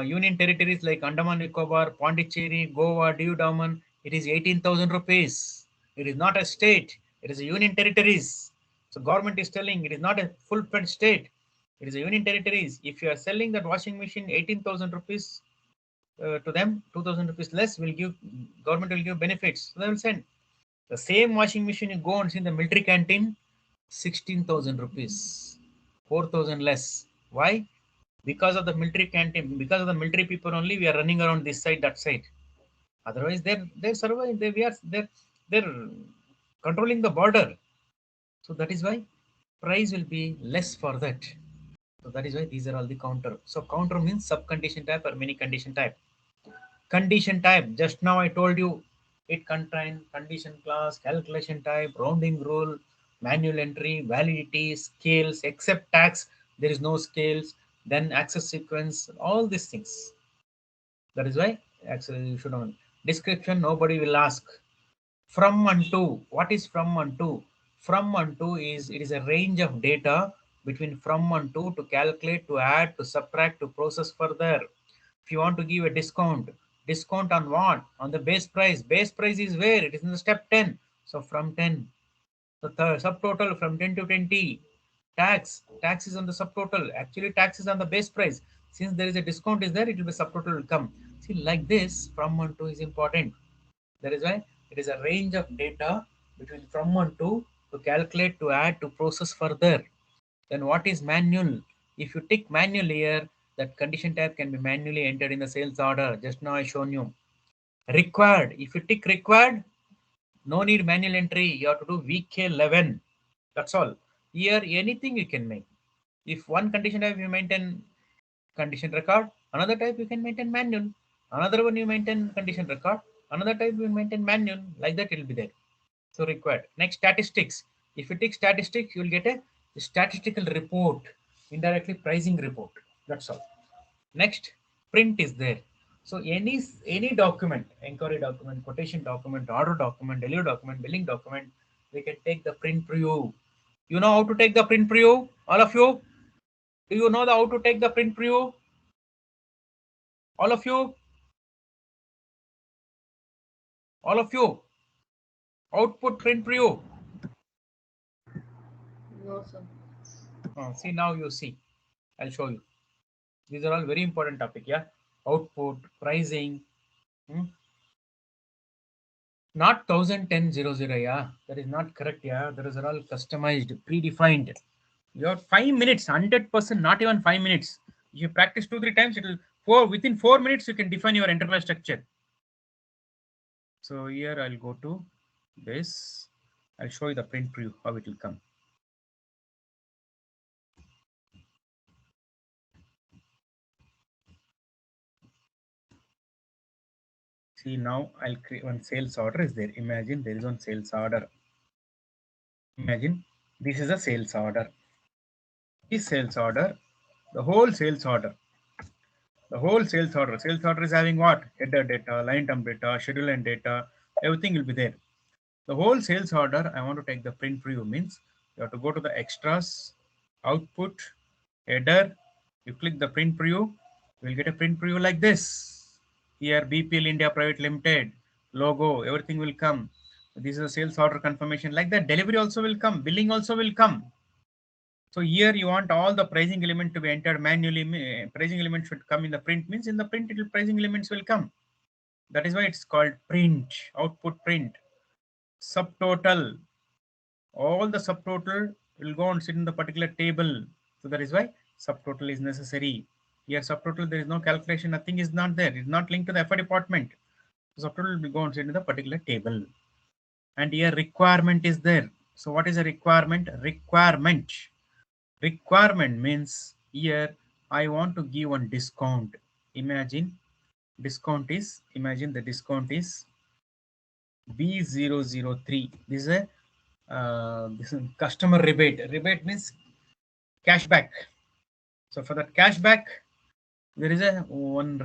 [SPEAKER 1] union territories like Andaman Nicobar, Pondicherry, Goa, Diu Daman, it is 18,000 rupees. It is not a state. It is a union territories. So government is telling it is not a full-fledged state. It is a union territories. If you are selling that washing machine 18,000 rupees to them, 2,000 rupees less will give, government will give benefits. So they will send. The same washing machine you go and see in the military canteen, 16,000 rupees, 4,000 less. Why? Because of the military canteen, because of the military people only, we are running around this side, that side. Otherwise, they're surviving. They're controlling the border. So that is why price will be less for that. So that is why these are all the counter. So counter means subcondition type or many condition type. Condition type, just now I told you, it contains condition class, calculation type, rounding rule, manual entry, validity, scales, except tax, there is no scales, then access sequence, all these things. That is why actually you should know. Description, nobody will ask. From and to, what is from and to? From and to is, it is a range of data between from and to calculate, to add, to subtract, to process further. If you want to give a discount, discount on what? On the base price. Base price is where? It is in the step 10. So from 10. The subtotal from 10 to 20. Tax is on the subtotal. Actually, tax is on the base price. Since there is a discount is there, it will be subtotal will come. See, like this, from and to is important. That is why it is a range of data between from and to calculate, to add, to process further. Then what is manual? If you tick manual here, that condition type can be manually entered in the sales order. Just now I shown you. Required. If you tick required, no need manual entry. You have to do VK11. That's all. Here anything you can make. If one condition type you maintain condition record, another type you can maintain manual, another one you maintain condition record, another type you maintain manual. Like that it will be there. So required. Next, statistics. If you take statistics, you will get a statistical report, indirectly pricing report. That's all. Next, print is there. So any document, inquiry document, quotation document, order document, delivery document, billing document, we can take the print preview. You know how to take the print preview? All of you? Do you know how to take the print preview? All of you? All of you? Output print preview.
[SPEAKER 5] No, sir.
[SPEAKER 1] See, now you see. I'll show you. These are all very important topic, yeah. Output, pricing. Not 101000, yeah. That is not correct, yeah. Those are all customized, predefined. You have 5 minutes, 100%, not even 5 minutes. If you practice 2-3 times, it will within 4 minutes you can define your enterprise structure. So here I'll go to this. I'll show you the print preview, how it will come. See, now I'll create one sales order is there. Imagine there is one sales order. Imagine this is a sales order. This sales order, the whole sales order. The whole sales order. Sales order is having what? Header data, line term data, schedule and data, everything will be there. The whole sales order, I want to take the print preview, means you have to go to the extras, output, header, you click the print preview, you will get a print preview like this. Here BPL India Private Limited, logo, everything will come. This is a sales order confirmation. Like that, delivery also will come, billing also will come. So here you want all the pricing element to be entered manually. Pricing element should come in the print, means in the print it will, pricing elements will come. That is why it's called print, output print. Subtotal, all the subtotal will go and sit in the particular table. So that is why subtotal is necessary. Here subtotal, there is no calculation, nothing is not there. It's not linked to the FI department. So subtotal will go and sit in the particular table. And here requirement is there. So what is a requirement? Requirement means here I want to give one discount. Imagine the discount is B003. This is a customer rebate. Rebate means cashback. So for that cashback, there is a one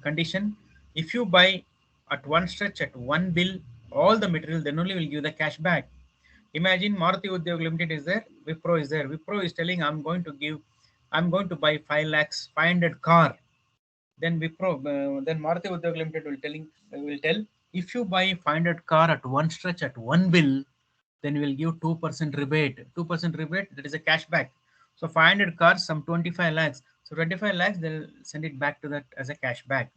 [SPEAKER 1] condition. If you buy at one stretch at one bill all the material, then only will give the cash back. Imagine Maruti Udyog Limited is there, Wipro is there. Wipro is telling I'm going to buy 5 lakhs 500 car. Then then Maruti Udyog Limited will tell, if you buy 500 car at one stretch at one bill, then we will give 2% rebate. 2% rebate, that is a cashback. So 500 cars, some 25 lakhs. So 25 lakhs, they'll send it back to that as a cashback.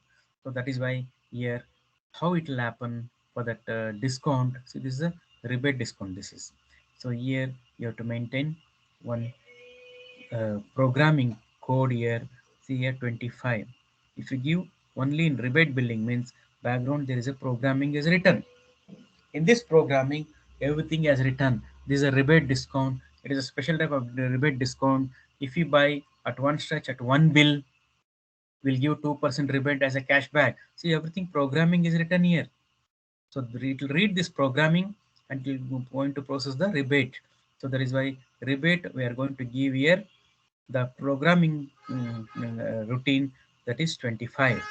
[SPEAKER 1] So that is why here, how it will happen for that discount. See, this is a rebate discount. This is. So here you have to maintain one programming code here. See here 25. If you give only in rebate billing, means background there is a programming is written. In this programming, everything is written. This is a rebate discount. It is a special type of rebate discount. If you buy at one stretch at one bill, we'll give 2% rebate as a cashback. See, everything programming is written here. So it will read this programming and it will going to process the rebate. So that is why rebate we are going to give here the programming routine, that is 25.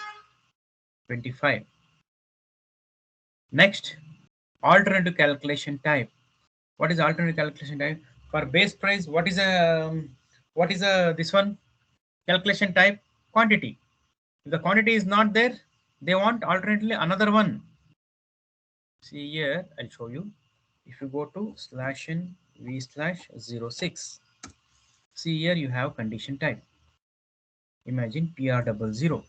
[SPEAKER 1] Next, alternative calculation type. What is alternative calculation type? For base price, what is this one calculation type? Quantity. If the quantity is not there, they want alternately another one. See here, I'll show you. If you go to /v/06, see here you have condition type. Imagine PR00.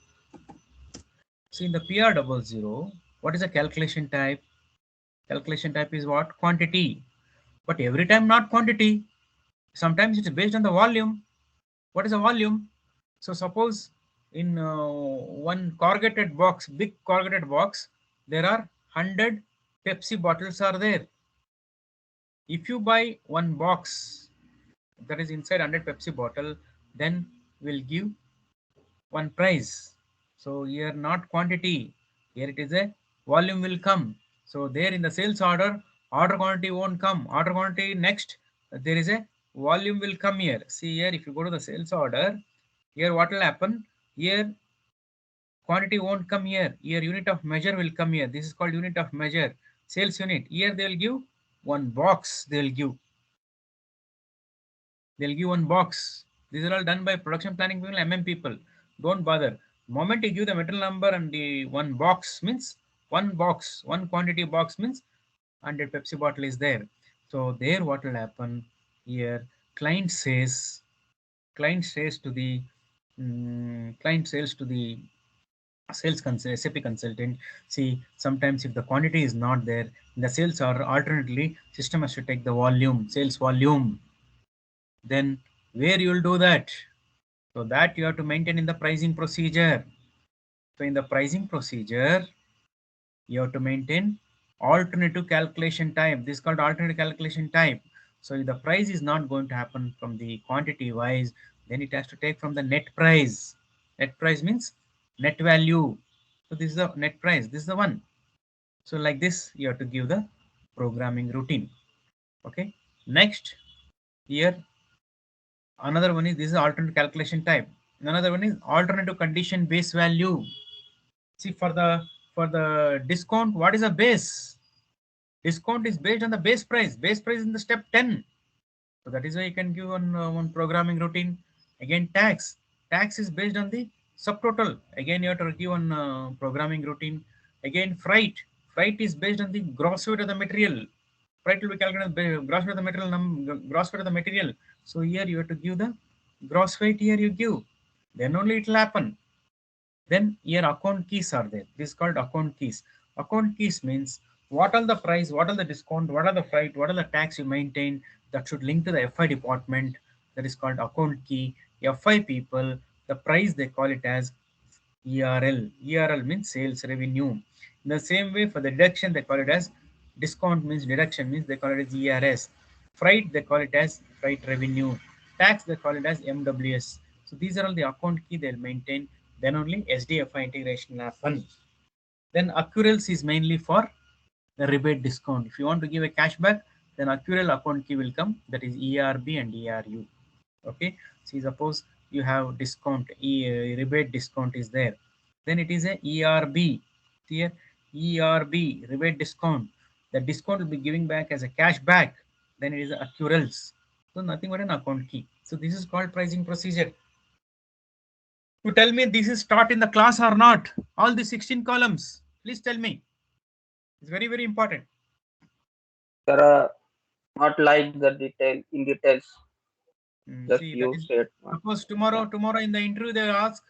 [SPEAKER 1] See in the PR00, what is a calculation type? Calculation type is what? Quantity. But every time not quantity. Sometimes it's based on the volume. What is a volume? So suppose in one corrugated box, big corrugated box, there are 100 Pepsi bottles are there. If you buy one box that is inside 100 Pepsi bottle, then we'll give one price. So here not quantity, here it is a volume will come. So there in the sales order quantity won't come. Order quantity next, there is a volume will come here. See here, if you go to the sales order, here what will happen? Here quantity won't come here. Here unit of measure will come here. This is called unit of measure. Sales unit. Here they will give one box. They'll give one box. These are all done by production planning people, people. Don't bother. Moment you give the material number and the one box means one quantity box means 100 Pepsi bottle is there. So there what will happen here? Client says to the SAP consultant. See, sometimes if the quantity is not there, the sales are alternately system has to take the volume, sales volume. Then where you will do that? So that you have to maintain in the pricing procedure. So in the pricing procedure, you have to maintain alternative calculation type. This is called alternative calculation type. So if the price is not going to happen from the quantity wise, then it has to take from the net price. Net price means net value. So this is the net price. This is the one. So like this, you have to give the programming routine. Okay. Next, here another one is this is alternative calculation type. Another one is alternative condition base value. See for the discount, what is a base? Discount is based on the base price. Base price in the step 10. So that is why you can give one programming routine. Again, tax. Tax is based on the subtotal. Again, you have to give one programming routine. Again, freight. Freight is based on the gross weight of the material. Freight will be calculated gross weight of the material. Gross weight of the material. So here you have to give the gross weight. Here you give. Then only it will happen. Then here account keys are there. This is called account keys. Account keys means what are the price, what are the discount, what are the freight, what are the tax you maintain, that should link to the FI department. That is called account key. FI people, the price they call it as ERL. ERL means sales revenue. In the same way for the deduction they call it as discount means deduction means they call it as ERS. Freight they call it as freight revenue. Tax they call it as MWS. So these are all the account key they'll maintain. Then only SDFI integration will happen. Then accruals is mainly for a rebate discount. If you want to give a cashback, then accrual account key will come, that is ERB and ERU. Okay, see, suppose you have discount, rebate discount is there, then it is a ERB. Here, ERB, rebate discount. The discount will be giving back as a cash back, then it is accruals. So nothing but an account key. So this is called pricing procedure. You tell me this is taught in the class or not? All the 16 columns, please tell me. It's very, very important.
[SPEAKER 2] There are not like the detail in details. Just
[SPEAKER 1] See, that
[SPEAKER 2] you
[SPEAKER 1] is,
[SPEAKER 2] said.
[SPEAKER 1] suppose tomorrow in the interview they will ask,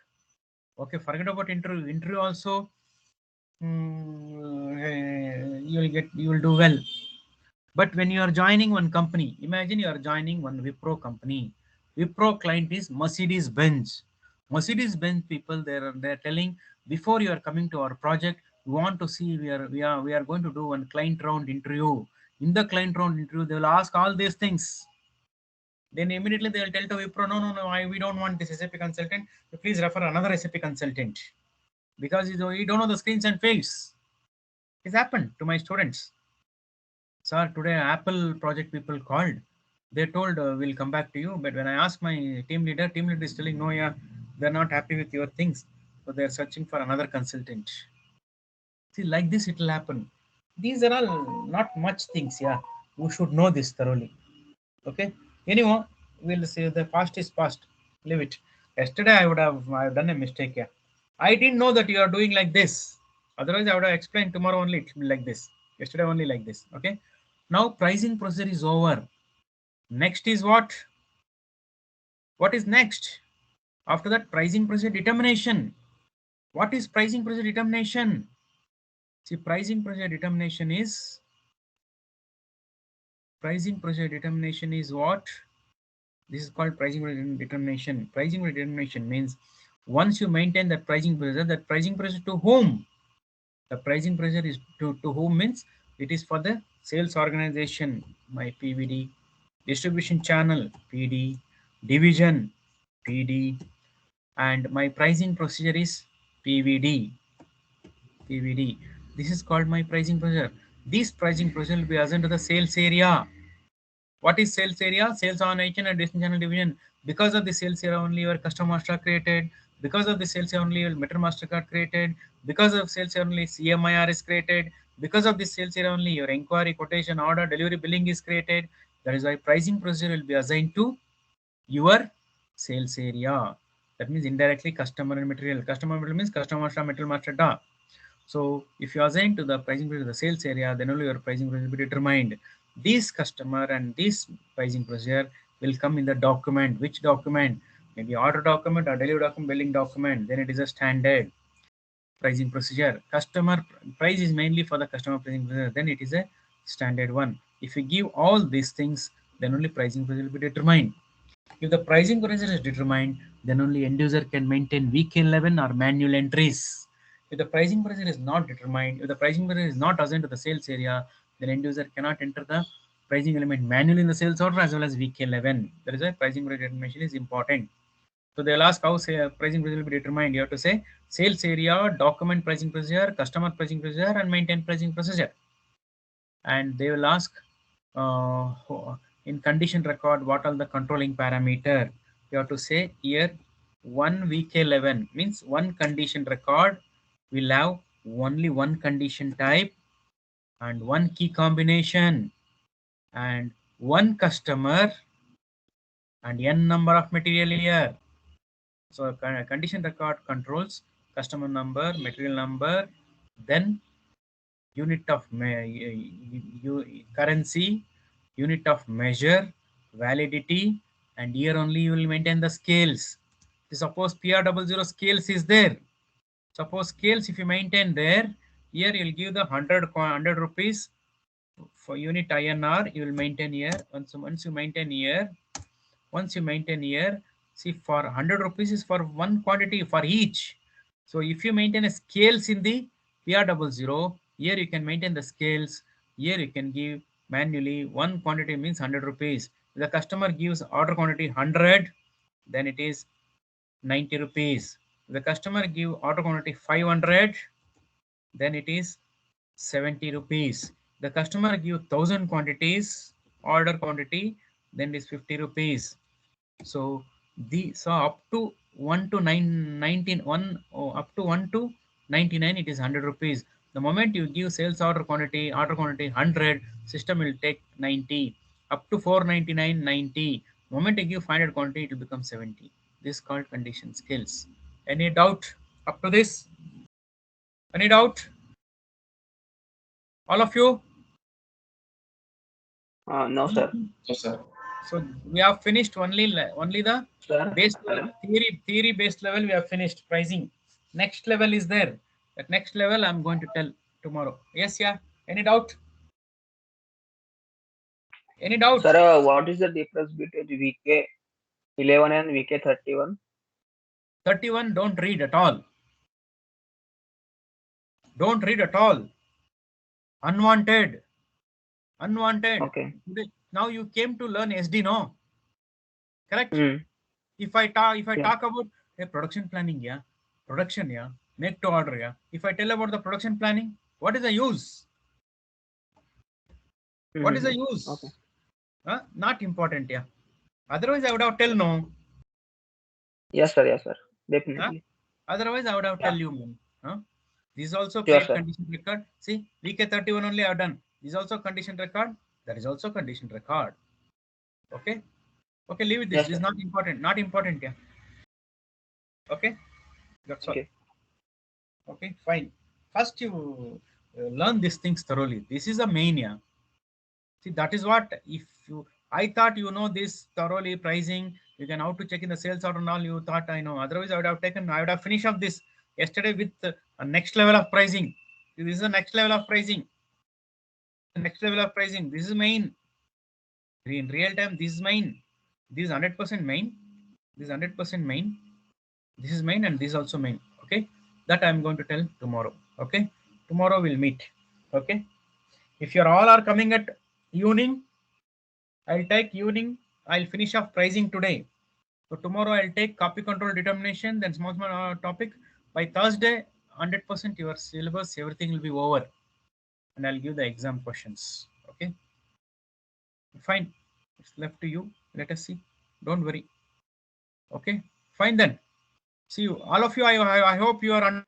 [SPEAKER 1] okay, forget about interview. Interview also, you will do well. But when you are joining one company, imagine you are joining one Wipro company. Wipro client is Mercedes Benz. Mercedes Benz people, they're telling, before you are coming to our project, we want to see, we are going to do one client round interview. In the client round interview, they will ask all these things. Then immediately they will tell to Wipro, no, we don't want this SAP consultant. Please refer another SAP consultant, because you don't know the screens and fields. It's happened to my students. Sir, today Apple project people called. They told we'll come back to you. But when I asked my team leader is telling, no, yeah, they're not happy with your things. So they're searching for another consultant. See, like this, it will happen. These are all not much things. Yeah, you should know this thoroughly. Okay. Anyway, we'll say the past is past. Leave it. Yesterday I've done a mistake. Yeah, I didn't know that you are doing like this. Otherwise, I would have explained tomorrow only. It will be like this. Yesterday only like this. Okay. Now pricing procedure is over. Next is what? What is next? After that, pricing procedure determination. What is pricing procedure determination? See, pricing procedure determination is what? This is called pricing determination. Pricing determination means once you maintain that pricing pressure to whom? The pricing pressure is to whom means it is for the sales organization, my PVD, distribution channel, PD, division, PD, and my pricing procedure is PVD. PVD. This is called my pricing procedure. This pricing procedure will be assigned to the sales area. What is sales area? Sales organization and distribution channel division. Because of the sales area only your custom master created. Because of the sales area only your meter master card created. Because of sales area only CMIR is created. Because of this sales area only your inquiry, quotation, order, delivery, billing is created. That is why pricing procedure will be assigned to your sales area. That means indirectly customer and material. Customer material means customer master, material master, da. So if you assign to the pricing procedure the sales area, then only your pricing procedure will be determined. This customer and this pricing procedure will come in the document. Which document? Maybe order document or delivery document, billing document. Then it is a standard pricing procedure. Customer price is mainly for the customer pricing procedure. Then it is a standard one. If you give all these things, then only pricing procedure will be determined. If the pricing procedure is determined, then only end user can maintain VK11 or manual entries. If the pricing procedure is not determined, if the pricing procedure is not assigned to the sales area, then end user cannot enter the pricing element manually in the sales order as well as VK11. That is why pricing procedure determination is important. So they'll ask how pricing procedure will be determined. You have to say sales area, document pricing procedure, customer pricing procedure, and maintain pricing procedure. And they will ask in condition record what are the controlling parameter. You have to say here 1 VK11 means one condition record will have only one condition type and one key combination and one customer and n number of material here. So condition record controls customer number, material number, then unit of currency, unit of measure, validity, and here only you will maintain the scales. Suppose PR00 scales is there. Suppose scales if you maintain there, here you will give the 100 rupees for unit INR. You will maintain here. Once you maintain here, see for 100 rupees is for one quantity for each. So if you maintain a scales in the PR00, here you can maintain the scales. Here you can give manually one quantity means 100 rupees. If the customer gives order quantity 100, then it is 90 rupees. If the customer give order quantity 500, then it is 70 rupees. The customer give 1,000 quantities, order quantity, then is 50 rupees. So up to 1 to 1 to 99, it is 100 rupees. The moment you give sales order quantity 100, system will take 90. Up to 499, 90. Moment you give 500 quantity, it will become 70. This is called condition skills. Any doubt up to this? Any doubt? All of you?
[SPEAKER 2] No, sir.
[SPEAKER 5] Yes, sir.
[SPEAKER 1] So we have finished only the
[SPEAKER 2] Sir,
[SPEAKER 1] base
[SPEAKER 2] hello?
[SPEAKER 1] theory based level. We have finished pricing. Next level is there. That next level I'm going to tell tomorrow. Yes, yeah. Any doubt? Any doubt?
[SPEAKER 2] Sir, what is the difference between VK 11 and VK 31?
[SPEAKER 1] 31. Don't read at all. Don't read at all. Unwanted. Unwanted.
[SPEAKER 2] Okay.
[SPEAKER 1] Now you came to learn SD, no? Correct.
[SPEAKER 2] Mm.
[SPEAKER 1] If I talk
[SPEAKER 2] Yeah.
[SPEAKER 1] about a production planning, yeah, production, yeah, make to order, yeah. If I tell about the production planning, what is the use? What is the use?
[SPEAKER 2] Okay.
[SPEAKER 1] Not important, yeah. Otherwise, I would have tell no.
[SPEAKER 2] Yes, sir. Yes, sir. Definitely.
[SPEAKER 1] Otherwise, I would have tell you, man. This is also
[SPEAKER 2] Sure,
[SPEAKER 1] create
[SPEAKER 2] sir.
[SPEAKER 1] condition record. See, VK31 only I've done. This is also condition record. That is also condition record. Okay. Okay, leave it this.
[SPEAKER 2] Yes,
[SPEAKER 1] This is
[SPEAKER 2] sir.
[SPEAKER 1] not important. Not important, yeah. Okay. That's all.
[SPEAKER 2] Okay.
[SPEAKER 1] Okay, fine. First, you learn these things thoroughly. This is a main, yeah. See, that is what if you. I thought you know this thoroughly pricing. You can how to check in the sales order and all. You thought I know. Otherwise, I would have taken. I would have finished up this yesterday with a next level of pricing. This is the next level of pricing. Next level of pricing. This is main. In real time, this is main. This is 100% main. This is 100% main. This is main and this is also main. Okay, that I'm going to tell tomorrow. Okay, tomorrow we'll meet. Okay, if you're all are coming at evening, I'll take evening. I'll finish off pricing today. So tomorrow I'll take copy control determination, then small topic. By Thursday, 100% your syllabus, everything will be over, and I'll give the exam questions. Okay, fine. It's left to you. Let us see. Don't worry. Okay, fine then. See you, all of you. I hope you are